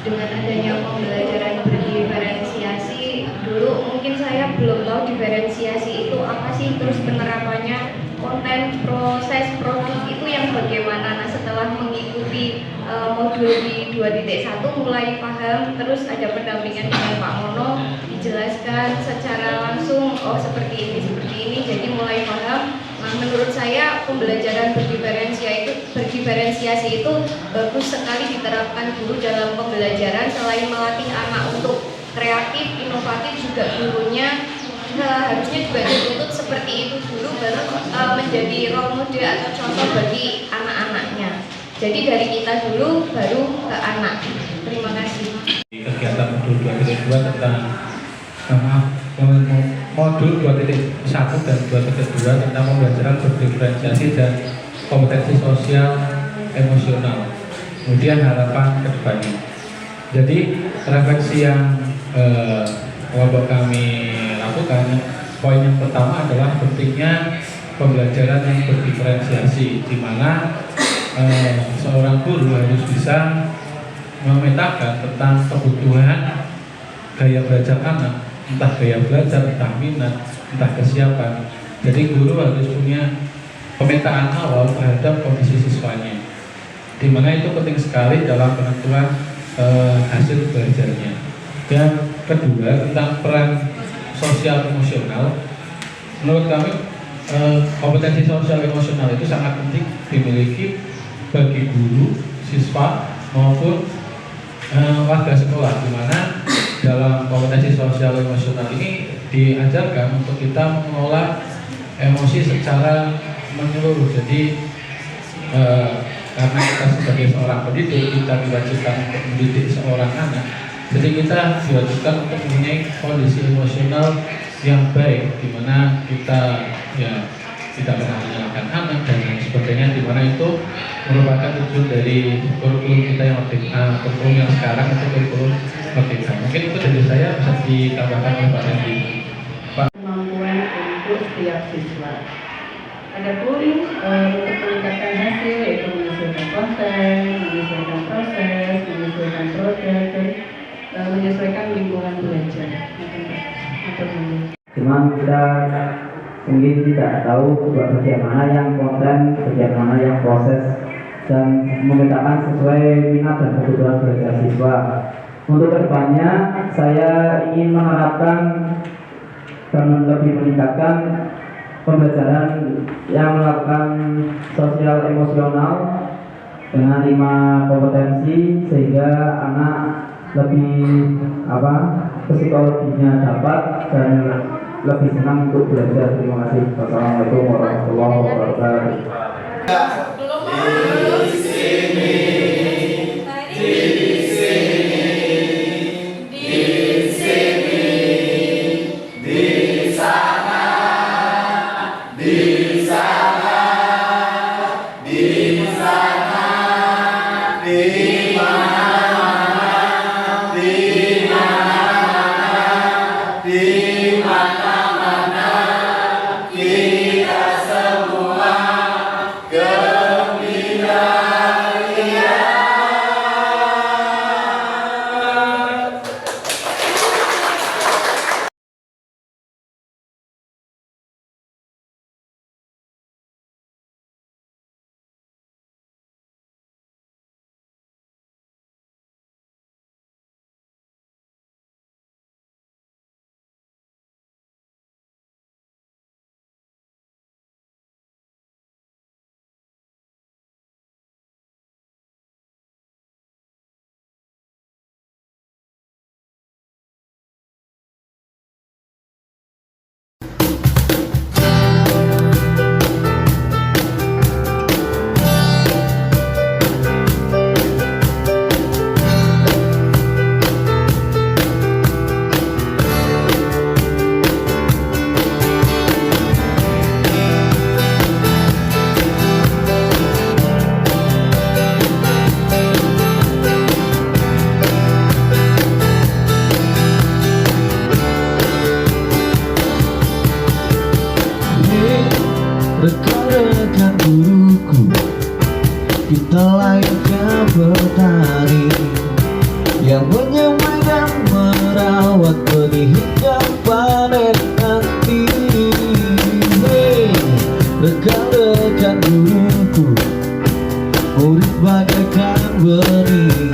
Dengan adanya pembelajaran berdiferensiasi, dulu mungkin saya belum tahu diferensiasi itu apa sih, terus penerapannya, konten, proses, produk itu yang bagaimana. Nah, setelah mengikuti modul di 2.1 mulai paham, terus ada pendampingan dengan Pak Mono, dijelaskan secara langsung, oh seperti ini, jadi mulai paham. Nah, menurut saya pembelajaran berdiferensiasi itu bagus sekali diterapkan guru dalam pembelajaran. Selain melatih anak untuk kreatif, inovatif, juga gurunya harusnya juga dituntut seperti itu dulu, baru menjadi role model atau contoh bagi anak-anaknya. Jadi dari kita dulu baru ke anak. Terima kasih. Kegiatan modul 2.2 tentang modul 2.1 dan 2.2 tentang pembelajaran berdiferensiasi dan kompetensi sosial emosional. Kemudian harapan ke depannya. Jadi refleksi yang kelompok kami lakukan, poin yang pertama adalah pentingnya pembelajaran yang berdiferensiasi, di mana seorang guru harus bisa memetakan tentang kebutuhan gaya belajar anak, entah gaya belajar, entah minat, entah kesiapan. Jadi guru harus punya pemetaan awal terhadap kondisi siswanya, di mana itu penting sekali dalam penentuan hasil belajarnya. Dan kedua, tentang peran sosial emosional, menurut kami kompetensi sosial emosional itu sangat penting dimiliki bagi guru, siswa maupun warga sekolah, di mana dalam kompetensi sosial emosional ini diajarkan untuk kita mengelola emosi secara menyeluruh. Jadi karena kita sebagai seorang pendidik, kita diwajibkan untuk mendidik seorang anak, jadi kita diwajibkan untuk mempunyai kondisi emosional yang baik, di mana kita tidak pernah menyalahkan anak dan lain sebagainya, di mana itu merupakan tujuan dari kurikulum kita yang kurikulum yang sekarang itu kurikulum merdeka. Mungkin itu dari saya, bisa ditambahkan oleh Pak Randy. Kemampuan untuk setiap siswa. Adapun untuk meningkatkan hasil, yaitu menyesuaikan konten, menyesuaikan proses, menyesuaikan produk, dan menyesuaikan lingkungan belajar. Cuman kita mungkin tidak tahu bagaimana yang konten, bagaimana yang proses, dan memetakan sesuai minat dan kebutuhan belajar siswa. Untuk kedepannya, saya ingin menerapkan dan lebih meningkatkan pembelajaran yang melakukan sosial emosional dengan 5 kompetensi, sehingga anak lebih psikologinya dapat dan lebih senang untuk belajar. Terima kasih. Wassalamualaikum warahmatullahi wabarakatuh. Rekan-rekan guruku, kita layaknya petani yang menyemai dan merawat benih hingga panen nanti. Hey, rekan-rekan guruku, murid bagaikan benih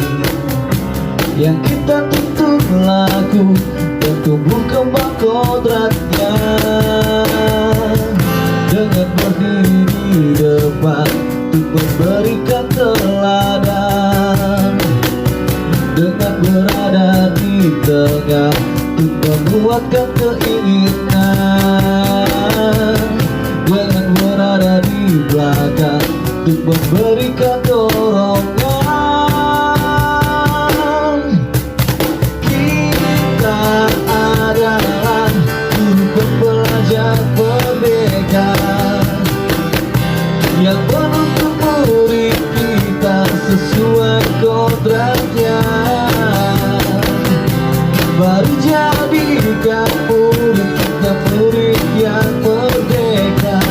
yang kita tuntut laku dan tumbuh kembang kodratnya. Dengan berdiri di depan untuk memberikan teladan, dengan berada di tengah untuk menguatkan keinginan, dengan berada di belakang untuk memberikan dorongan. Kita adalah guru pembelajar merdeka yang menuntut murid kita sesuai kodratnya. Mari jadikan murid kita murid yang merdeka,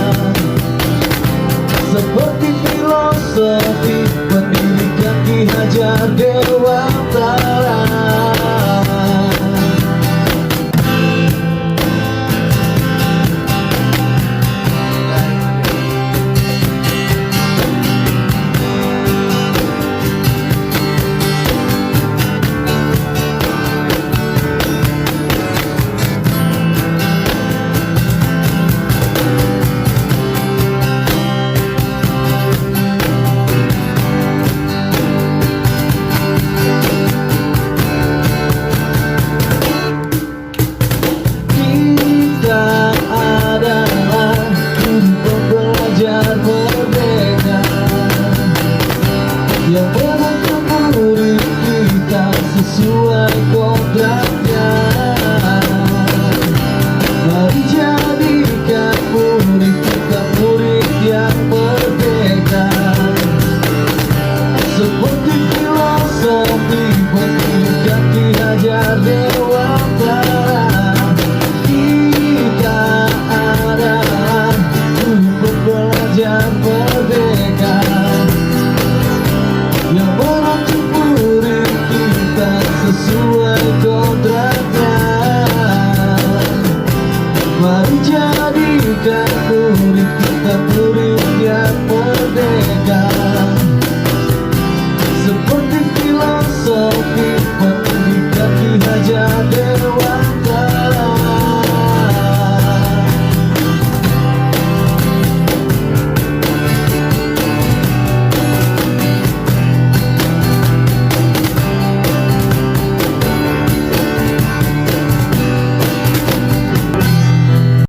seperti filosofi pendidikan Ki Hajar Dewantara. Yang menuntut murid kita sesuai kodratnya. Mari jadikan murid kita murid yang merdeka, seperti filosofi pendidikan Ki Hajar Dewantara. Kita adalah guru pembelajar merdeka yang menuntut murid kita sesuai